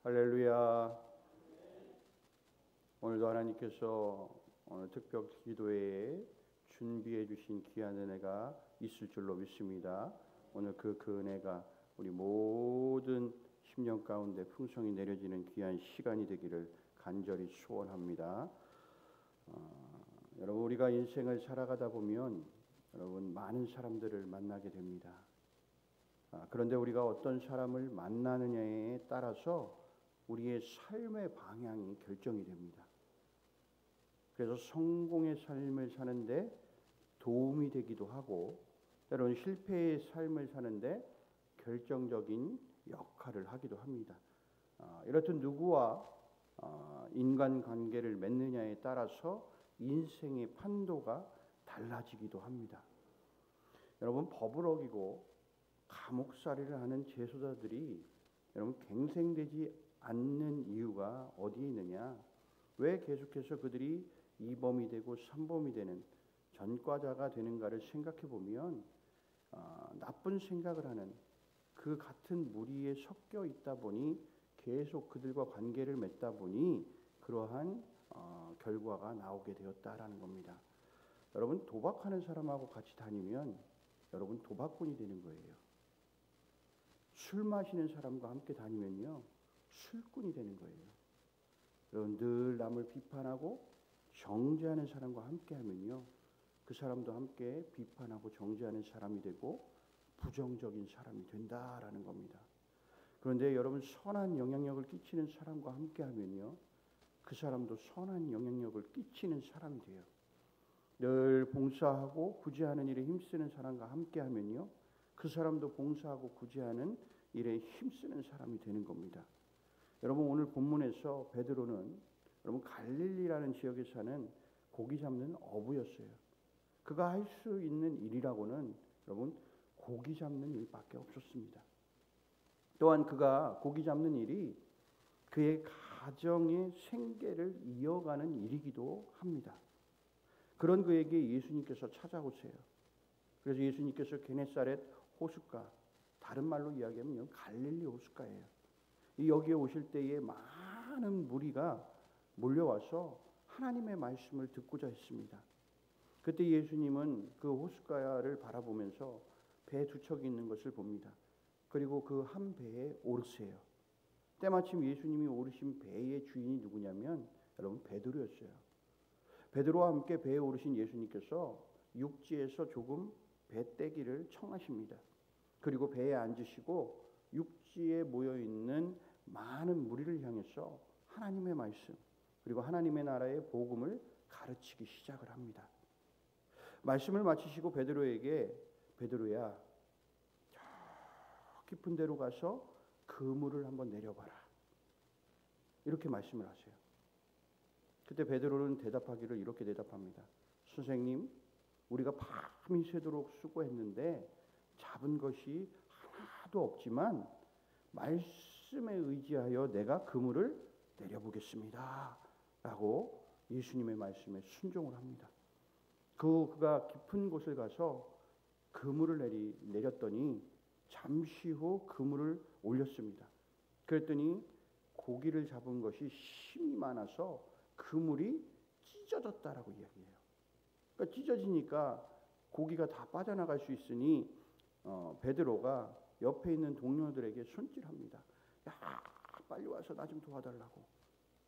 할렐루야. 오늘도 하나님께서 오늘 특별 기도회에 준비해 주신 귀한 은혜가 있을 줄로 믿습니다. 오늘 그 은혜가 우리 모든 심령 가운데 풍성히 내려지는 귀한 시간이 되기를 간절히 소원합니다. 여러분, 우리가 인생을 살아가다 보면 여러분 많은 사람들을 만나게 됩니다. 그런데 우리가 어떤 사람을 만나느냐에 따라서 우리의 삶의 방향이 결정이 됩니다. 그래서 성공의 삶을 사는데 도움이 되기도 하고, 때로는 실패의 삶을 사는데 결정적인 역할을 하기도 합니다. 이렇듯 누구와 인간관계를 맺느냐에 따라서 인생의 판도가 달라지기도 합니다. 여러분, 법을 어기고 감옥살이를 하는 재소자들이 여러분 갱생되지 않는 이유가 어디에 있느냐? 왜 계속해서 그들이 2범이 되고 3범이 되는 전과자가 되는가를 생각해 보면 나쁜 생각을 하는 그 같은 무리에 섞여 있다 보니 계속 그들과 관계를 맺다 보니 그러한 결과가 나오게 되었다라는 겁니다. 여러분, 도박하는 사람하고 같이 다니면 여러분 도박꾼이 되는 거예요. 술 마시는 사람과 함께 다니면요 술꾼이 되는 거예요. 여러분, 늘 남을 비판하고 정죄하는 사람과 함께 하면요 그 사람도 함께 비판하고 정죄하는 사람이 되고 부정적인 사람이 된다라는 겁니다. 그런데 여러분, 선한 영향력을 끼치는 사람과 함께 하면요 그 사람도 선한 영향력을 끼치는 사람이 돼요. 늘 봉사하고 구제하는 일에 힘쓰는 사람과 함께 하면요 그 사람도 봉사하고 구제하는 일에 힘쓰는 사람이 되는 겁니다. 여러분, 오늘 본문에서 베드로는 여러분 갈릴리라는 지역에 사는 고기 잡는 어부였어요. 그가 할 수 있는 일이라고는 여러분 고기 잡는 일밖에 없었습니다. 또한 그가 고기 잡는 일이 그의 가정의 생계를 이어가는 일이기도 합니다. 그런 그에게 예수님께서 찾아오세요. 그래서 예수님께서 게네사렛 호숫가, 다른 말로 이야기하면 갈릴리 호숫가예요. 여기에 오실 때에 많은 무리가 몰려와서 하나님의 말씀을 듣고자 했습니다. 그때 예수님은 그 호숫가를 바라보면서 배 두 척이 있는 것을 봅니다. 그리고 그 한 배에 오르세요. 때마침 예수님이 오르신 배의 주인이 누구냐면 여러분 베드로였어요. 베드로와 함께 배에 오르신 예수님께서 육지에서 조금 배 떼기를 청하십니다. 그리고 배에 앉으시고 육지에 모여있는 많은 무리를 향해서 하나님의 말씀 그리고 하나님의 나라의 복음을 가르치기 시작을 합니다. 말씀을 마치시고 베드로에게 베드로야, 저 깊은 데로 가서 그물을 한번 내려봐라, 이렇게 말씀을 하세요. 그때 베드로는 대답하기를 이렇게 대답합니다. 선생님, 우리가 밤이 새도록 수고했는데 잡은 것이 하나도 없지만 말씀에 의지하여 내가 그물을 내려보겠습니다 라고 예수님의 말씀에 순종을 합니다. 그가 깊은 곳을 가서 그물을 내렸더니 잠시 후 그물을 올렸습니다. 그랬더니 고기를 잡은 것이 힘이 많아서 그물이 찢어졌다라고 이야기해요. 그러니까 찢어지니까 고기가 다 빠져나갈 수 있으니 베드로가 옆에 있는 동료들에게 손질합니다. 야, 빨리 와서 나 좀 도와달라고.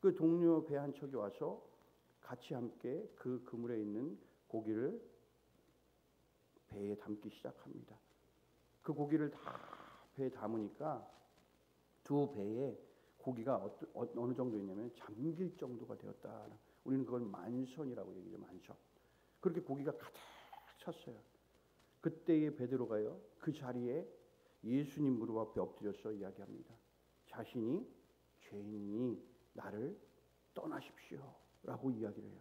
그 동료 배 한 척이 와서 같이 함께 그 그물에 있는 고기를 배에 담기 시작합니다. 그 고기를 다 배에 담으니까 두 배에 고기가 어느 정도였냐면 잠길 정도가 되었다. 우리는 그걸 만선이라고 얘기해요. 만선. 그렇게 고기가 가득 찼어요. 그때의 베드로가요 그 자리에 예수님 무릎 앞에 엎드려서 이야기합니다. 자신이 죄인이 나를 떠나십시오 라고 이야기를 해요.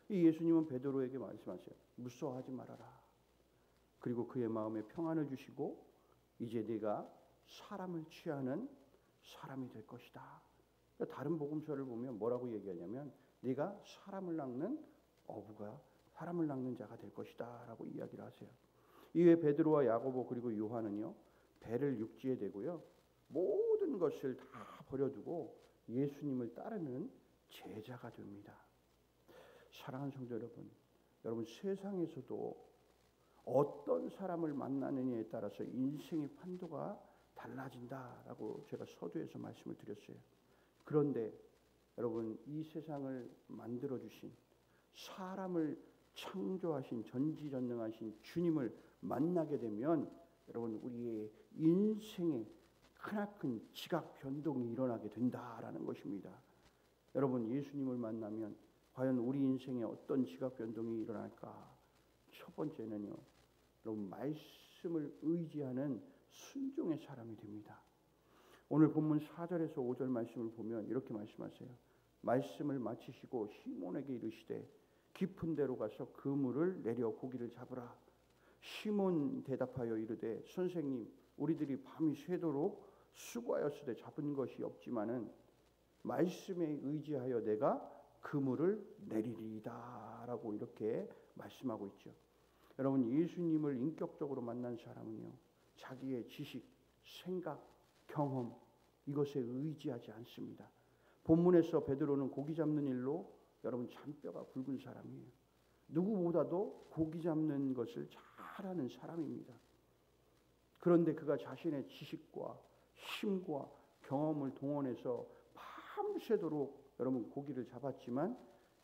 이 예수님은 베드로에게 말씀하세요. 무서워하지 말아라. 그리고 그의 마음에 평안을 주시고 이제 네가 사람을 취하는 사람이 될 것이다. 다른 복음서를 보면 뭐라고 얘기하냐면 네가 사람을 낚는 어부가 사람을 낚는 자가 될 것이다 라고 이야기를 하세요. 이후에 베드로와 야고보 그리고 요한은요 배를 육지에 대고요 모든 것을 다 버려두고 예수님을 따르는 제자가 됩니다. 사랑하는 성도 여러분, 여러분 세상에서도 어떤 사람을 만나느냐에 따라서 인생의 판도가 달라진다라고 제가 서두에서 말씀을 드렸어요. 그런데 여러분 이 세상을 만들어 주신 사람을 창조하신 전지전능하신 주님을 만나게 되면 여러분 우리의 인생에 크나큰 지각 변동이 일어나게 된다라는 것입니다. 여러분 예수님을 만나면 과연 우리 인생에 어떤 지각 변동이 일어날까? 첫 번째는요, 여러분 말씀을 의지하는 순종의 사람이 됩니다. 오늘 본문 4절에서 5절 말씀을 보면 이렇게 말씀하세요. 말씀을 마치시고 시몬에게 이르시되 깊은 데로 가서 그물을 내려 고기를 잡으라. 시몬 대답하여 이르되 선생님 우리들이 밤이 새도록 수고하였으되 잡은 것이 없지만은 말씀에 의지하여 내가 그물을 내리리이다라고 이렇게 말씀하고 있죠. 여러분 예수님을 인격적으로 만난 사람은요, 자기의 지식, 생각, 경험 이것에 의지하지 않습니다. 본문에서 베드로는 고기 잡는 일로 여러분 잔뼈가 굵은 사람이에요. 누구보다도 고기 잡는 것을 잘하는 사람입니다. 그런데 그가 자신의 지식과 힘과 경험을 동원해서 밤새도록 여러분 고기를 잡았지만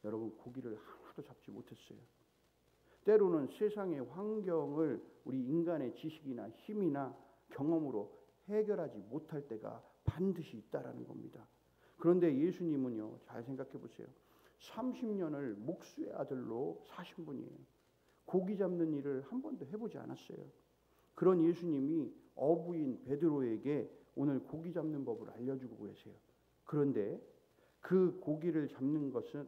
여러분 고기를 하나도 잡지 못했어요. 때로는 세상의 환경을 우리 인간의 지식이나 힘이나 경험으로 해결하지 못할 때가 반드시 있다라는 겁니다. 그런데 예수님은요, 잘 생각해 보세요. 30년을 목수의 아들로 사신 분이에요. 고기 잡는 일을 한 번도 해보지 않았어요. 그런 예수님이 어부인 베드로에게 오늘 고기 잡는 법을 알려주고 계세요. 그런데 그 고기를 잡는 것은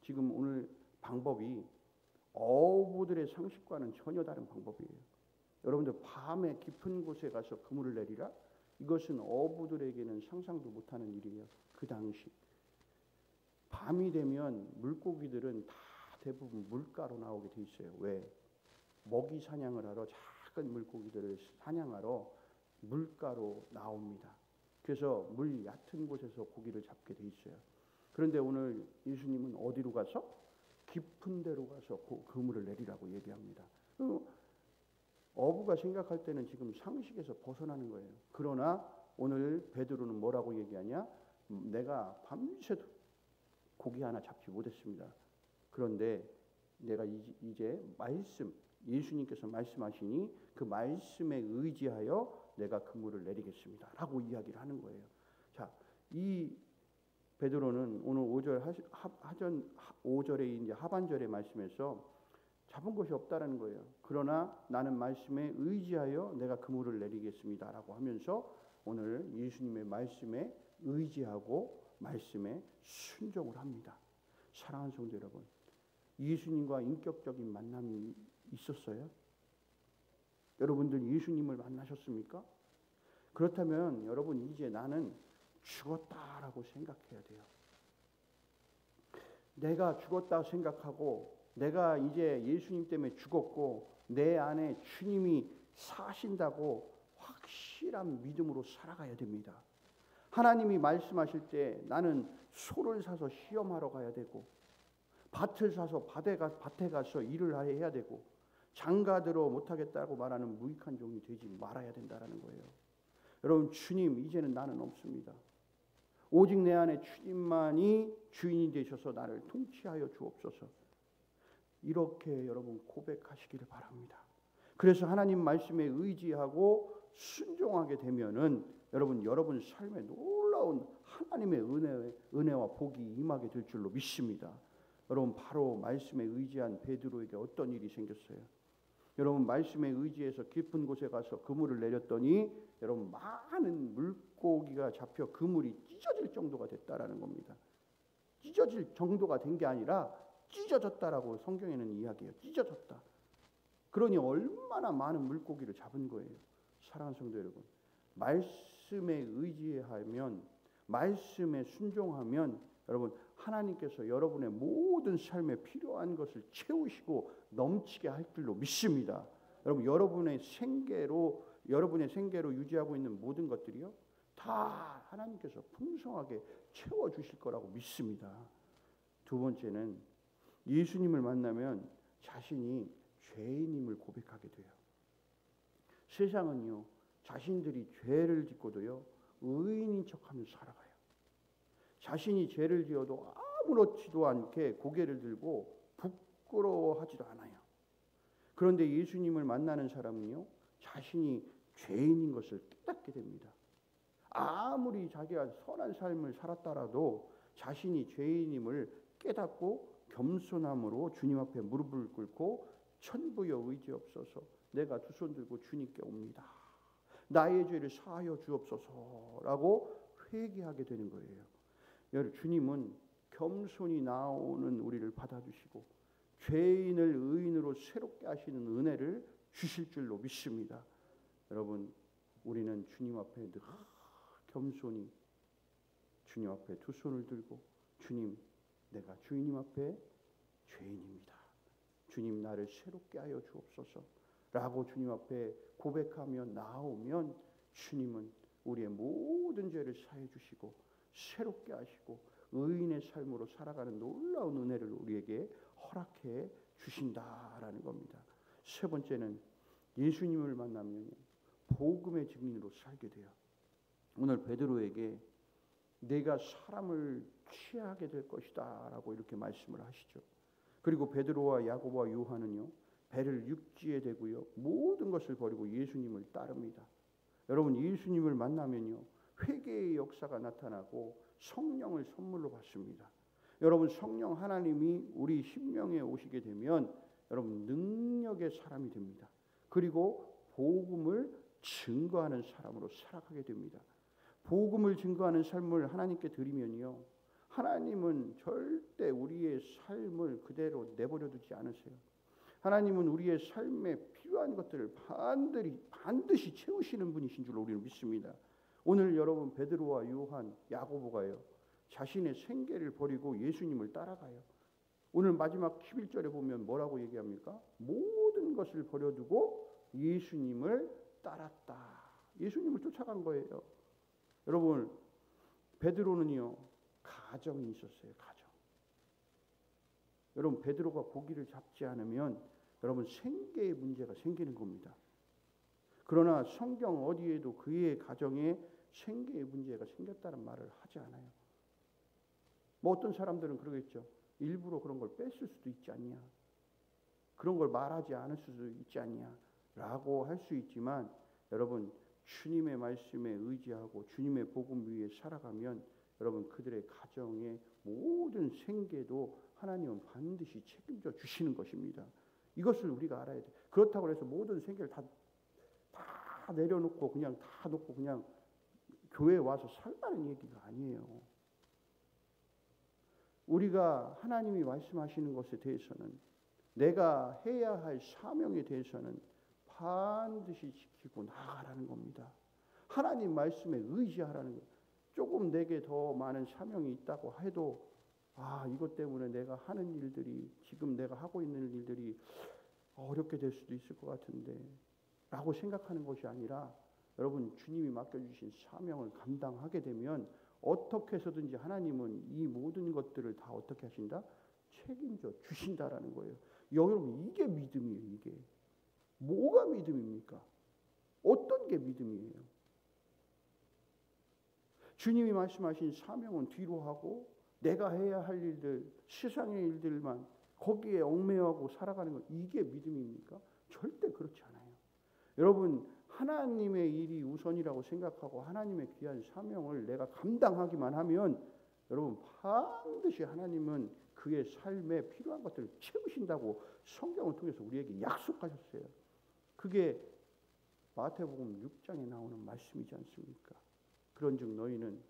지금 오늘 방법이 어부들의 상식과는 전혀 다른 방법이에요. 여러분들 밤에 깊은 곳에 가서 그물을 내리라? 이것은 어부들에게는 상상도 못하는 일이에요. 그 당시 밤이 되면 물고기들은 다 대부분 물가로 나오게 돼 있어요. 왜? 먹이 사냥을 하러 작은 물고기들을 사냥하러 물가로 나옵니다. 그래서 물 얕은 곳에서 고기를 잡게 돼 있어요. 그런데 오늘 예수님은 어디로 가서? 깊은 데로 가서 그물을 내리라고 얘기합니다. 어부가 생각할 때는 지금 상식에서 벗어나는 거예요. 그러나 오늘 베드로는 뭐라고 얘기하냐? 내가 밤새도 고기 하나 잡지 못했습니다. 그런데 내가 이제 말씀, 예수님께서 말씀하시니 그 말씀에 의지하여 내가 그물을 내리겠습니다. 라고 이야기를 하는 거예요. 자, 이 베드로는 오늘 5절에 이제 하반절의 말씀에서 잡은 것이 없다라는 거예요. 그러나 나는 말씀에 의지하여 내가 그물을 내리겠습니다라고 하면서 오늘 예수님의 말씀에 의지하고 말씀에 순종을 합니다. 사랑하는 성도 여러분, 예수님과 인격적인 만남이 있었어요? 여러분들 예수님을 만나셨습니까? 그렇다면 여러분 이제 나는 죽었다라고 생각해야 돼요. 내가 죽었다고 생각하고 내가 이제 예수님 때문에 죽었고 내 안에 주님이 사신다고 확실한 믿음으로 살아가야 됩니다. 하나님이 말씀하실 때 나는 소를 사서 시험하러 가야 되고 밭을 사서 밭에 가서 일을 해야 되고 장가들어 못하겠다고 말하는 무익한 종이 되지 말아야 된다는 거예요. 여러분 주님 이제는 나는 없습니다. 오직 내 안에 주님만이 주인이 되셔서 나를 통치하여 주옵소서. 이렇게 여러분 고백하시기를 바랍니다. 그래서 하나님 말씀에 의지하고 순종하게 되면은 여러분 삶에 놀라운 하나님의 은혜와 복이 임하게 될 줄로 믿습니다. 여러분 바로 말씀에 의지한 베드로에게 어떤 일이 생겼어요? 여러분 말씀에 의지해서 깊은 곳에 가서 그물을 내렸더니 여러분 많은 물고기가 잡혀 그물이 찢어질 정도가 됐다라는 겁니다. 찢어질 정도가 된 게 아니라 찢어졌다라고 성경에는 이야기해요. 찢어졌다. 그러니 얼마나 많은 물고기를 잡은 거예요. 사랑하는 성도 여러분, 말씀에 의지하면 말씀에 순종하면 여러분 하나님께서 여러분의 모든 삶에 필요한 것을 채우시고 넘치게 할 줄로 믿습니다. 여러분 여러분의 생계로 유지하고 있는 모든 것들이요 다 하나님께서 풍성하게 채워주실 거라고 믿습니다. 두 번째는 예수님을 만나면 자신이 죄인임을 고백하게 돼요. 세상은요, 자신들이 죄를 짓고도요, 의인인 척하면서 살아가요. 자신이 죄를 지어도 아무렇지도 않게 고개를 들고 부끄러워하지도 않아요. 그런데 예수님을 만나는 사람은요, 자신이 죄인인 것을 깨닫게 됩니다. 아무리 자기가 선한 삶을 살았더라도 자신이 죄인임을 깨닫고 겸손함으로 주님 앞에 무릎을 꿇고 천부여 의지없소서, 내가 두 손 들고 주님께 옵니다. 나의 죄를 사하여 주옵소서라고 회개하게 되는 거예요. 여러분, 주님은 겸손히 나오는 우리를 받아주시고 죄인을 의인으로 새롭게 하시는 은혜를 주실 줄로 믿습니다. 여러분, 우리는 주님 앞에 늘 겸손히 주님 앞에 두 손을 들고, 주님, 내가 주님 앞에 죄인입니다. 주님, 나를 새롭게 하여 주옵소서 라고 주님 앞에 고백하며 나오면 주님은 우리의 모든 죄를 사해 주시고 새롭게 하시고 의인의 삶으로 살아가는 놀라운 은혜를 우리에게 허락해 주신다라는 겁니다. 세 번째는 예수님을 만나면 복음의 증인으로 살게 돼요. 오늘 베드로에게 내가 사람을 취하게 될 것이다 라고 이렇게 말씀을 하시죠. 그리고 베드로와 야고보와 요한은요, 배를 육지에 대고요, 모든 것을 버리고 예수님을 따릅니다. 여러분, 예수님을 만나면요, 회개의 역사가 나타나고 성령을 선물로 받습니다. 여러분, 성령 하나님이 우리 심령에 오시게 되면 여러분 능력의 사람이 됩니다. 그리고 복음을 증거하는 사람으로 살아가게 됩니다. 복음을 증거하는 삶을 하나님께 드리면요, 하나님은 절대 우리의 삶을 그대로 내버려 두지 않으세요. 하나님은 우리의 삶에 필요한 것들을 반드시 채우시는 분이신 줄 우리는 믿습니다. 오늘 여러분, 베드로와 요한, 야고보가요, 자신의 생계를 버리고 예수님을 따라가요. 오늘 마지막 11절에 보면 뭐라고 얘기합니까? 모든 것을 버려두고 예수님을 따랐다. 예수님을 쫓아간 거예요. 여러분, 베드로는요, 가정이 있었어요. 가정. 여러분, 베드로가 고기를 잡지 않으면 여러분 생계의 문제가 생기는 겁니다. 그러나 성경 어디에도 그의 가정에 생계의 문제가 생겼다는 말을 하지 않아요. 뭐 어떤 사람들은 그러겠죠. 일부러 그런 걸 뺐을 수도 있지 않냐, 그런 걸 말하지 않을 수도 있지 않냐 라고 할 수 있지만, 여러분, 주님의 말씀에 의지하고 주님의 복음 위에 살아가면 여러분 그들의 가정의 모든 생계도 하나님은 반드시 책임져 주시는 것입니다. 이것을 우리가 알아야 돼요. 그렇다고 해서 모든 생계를 다 내려놓고 그냥 다 놓고 그냥 교회에 와서 살라는 얘기가 아니에요. 우리가 하나님이 말씀하시는 것에 대해서는, 내가 해야 할 사명에 대해서는 반드시 지키고 나아가라는 겁니다. 하나님 말씀에 의지하라는 거예요. 조금 내게 더 많은 사명이 있다고 해도 이것 때문에 내가 하는 일들이, 지금 내가 하고 있는 일들이 어렵게 될 수도 있을 것 같은데 라고 생각하는 것이 아니라, 여러분, 주님이 맡겨주신 사명을 감당하게 되면 어떻게 해서든지 하나님은 이 모든 것들을 다 어떻게 하신다? 책임져 주신다라는 거예요. 여러분, 이게 믿음이에요. 이게 뭐가 믿음입니까? 어떤 게 믿음이에요? 주님이 말씀하신 사명은 뒤로 하고 내가 해야 할 일들, 세상의 일들만 거기에 얽매여하고 살아가는 것, 이게 믿음입니까? 절대 그렇지 않아요. 여러분, 하나님의 일이 우선이라고 생각하고 하나님의 귀한 사명을 내가 감당하기만 하면 여러분 반드시 하나님은 그의 삶에 필요한 것들을 채우신다고 성경을 통해서 우리에게 약속하셨어요. 그게 마태복음 6장에 나오는 말씀이지 않습니까? 그런즉 너희는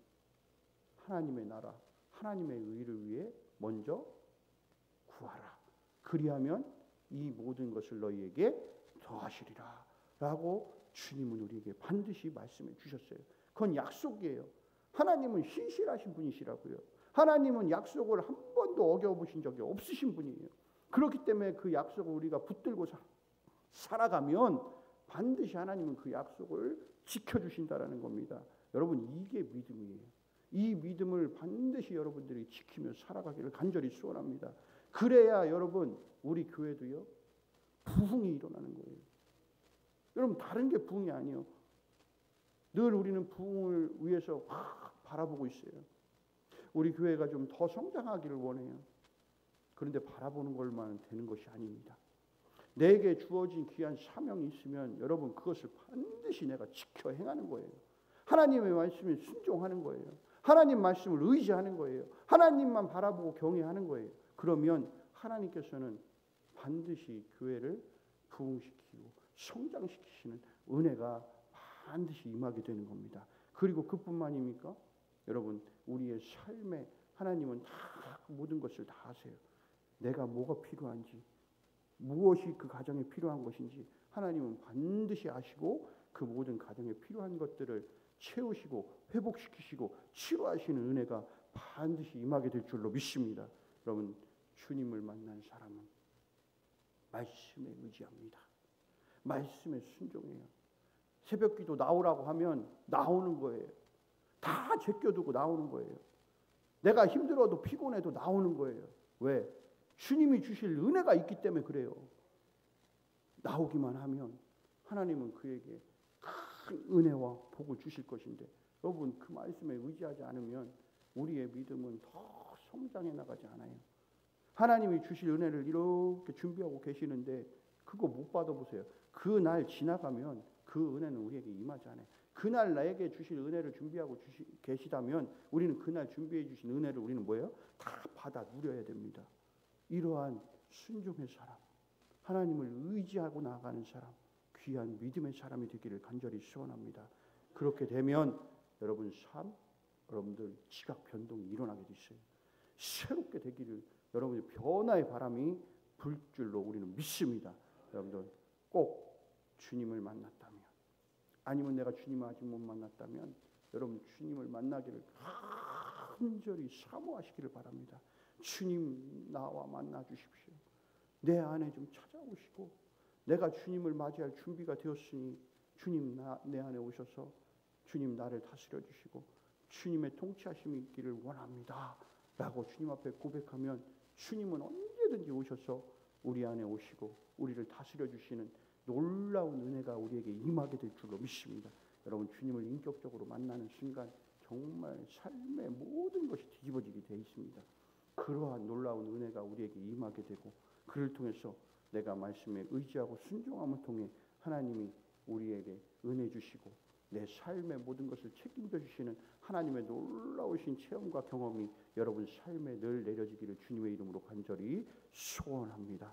하나님의 나라, 하나님의 의를 위해 먼저 구하라. 그리하면 이 모든 것을 너희에게 더하시리라 라고 주님은 우리에게 반드시 말씀해 주셨어요. 그건 약속이에요. 하나님은 신실하신 분이시라고요. 하나님은 약속을 한 번도 어겨보신 적이 없으신 분이에요. 그렇기 때문에 그 약속을 우리가 붙들고 살아가면 반드시 하나님은 그 약속을 지켜주신다라는 겁니다. 여러분 이게 믿음이에요. 이 믿음을 반드시 여러분들이 지키며 살아가기를 간절히 소원합니다. 그래야 여러분 우리 교회도요 부흥이 일어나는 거예요. 여러분 다른 게 부흥이 아니에요. 늘 우리는 부흥을 위해서 확 바라보고 있어요. 우리 교회가 좀 더 성장하기를 원해요. 그런데 바라보는 것만 되는 것이 아닙니다. 내게 주어진 귀한 사명이 있으면 여러분 그것을 반드시 내가 지켜 행하는 거예요. 하나님의 말씀에 순종하는 거예요. 하나님 말씀을 의지하는 거예요. 하나님만 바라보고 경외하는 거예요. 그러면 하나님께서는 반드시 교회를 부흥시키고 성장시키시는 은혜가 반드시 임하게 되는 겁니다. 그리고 그뿐만입니까? 여러분 우리의 삶에 하나님은 다 모든 것을 다 아세요. 내가 뭐가 필요한지, 무엇이 그 가정에 필요한 것인지 하나님은 반드시 아시고 그 모든 가정에 필요한 것들을 채우시고 회복시키시고 치료하시는 은혜가 반드시 임하게 될 줄로 믿습니다. 여러분 주님을 만난 사람은 말씀에 의지합니다. 말씀에 순종해요. 새벽기도 나오라고 하면 나오는 거예요. 다 제껴두고 나오는 거예요. 내가 힘들어도 피곤해도 나오는 거예요. 왜? 주님이 주실 은혜가 있기 때문에 그래요. 나오기만 하면 하나님은 그에게 큰 은혜와 복을 주실 것인데 여러분 그 말씀에 의지하지 않으면 우리의 믿음은 더 성장해 나가지 않아요. 하나님이 주실 은혜를 이렇게 준비하고 계시는데 그거 못 받아보세요. 그 날 지나가면 그 은혜는 우리에게 임하지 않아요. 그날 나에게 주실 은혜를 준비하고 계시다면 우리는 그날 준비해 주신 은혜를 우리는 뭐예요? 다 받아 누려야 됩니다. 이러한 순종의 사람, 하나님을 의지하고 나아가는 사람, 귀한 믿음의 사람이 되기를 간절히 소원합니다. 그렇게 되면 여러분 삶, 여러분들 지각 변동이 일어나게 돼 있어요. 새롭게 되기를 여러분의 변화의 바람이 불 줄로 우리는 믿습니다. 여러분들 꼭 주님을 만났다면 아니면 내가 주님을 아직 못 만났다면 여러분 주님을 만나기를 간절히 사모하시기를 바랍니다. 주님 나와 만나 주십시오. 내 안에 좀 찾아오시고 내가 주님을 맞이할 준비가 되었으니 주님 내 안에 오셔서 주님 나를 다스려 주시고 주님의 통치하심이 있기를 원합니다 라고 주님 앞에 고백하면 주님은 언제든지 오셔서 우리 안에 오시고 우리를 다스려 주시는 놀라운 은혜가 우리에게 임하게 될 줄로 믿습니다. 여러분 주님을 인격적으로 만나는 순간 정말 삶의 모든 것이 뒤집어지게 되어 있습니다. 그러한 놀라운 은혜가 우리에게 임하게 되고 그를 통해서 내가 말씀에 의지하고 순종함을 통해 하나님이 우리에게 은혜 주시고 내 삶의 모든 것을 책임져 주시는 하나님의 놀라우신 체험과 경험이 여러분 삶에 늘 내려지기를 주님의 이름으로 간절히 소원합니다.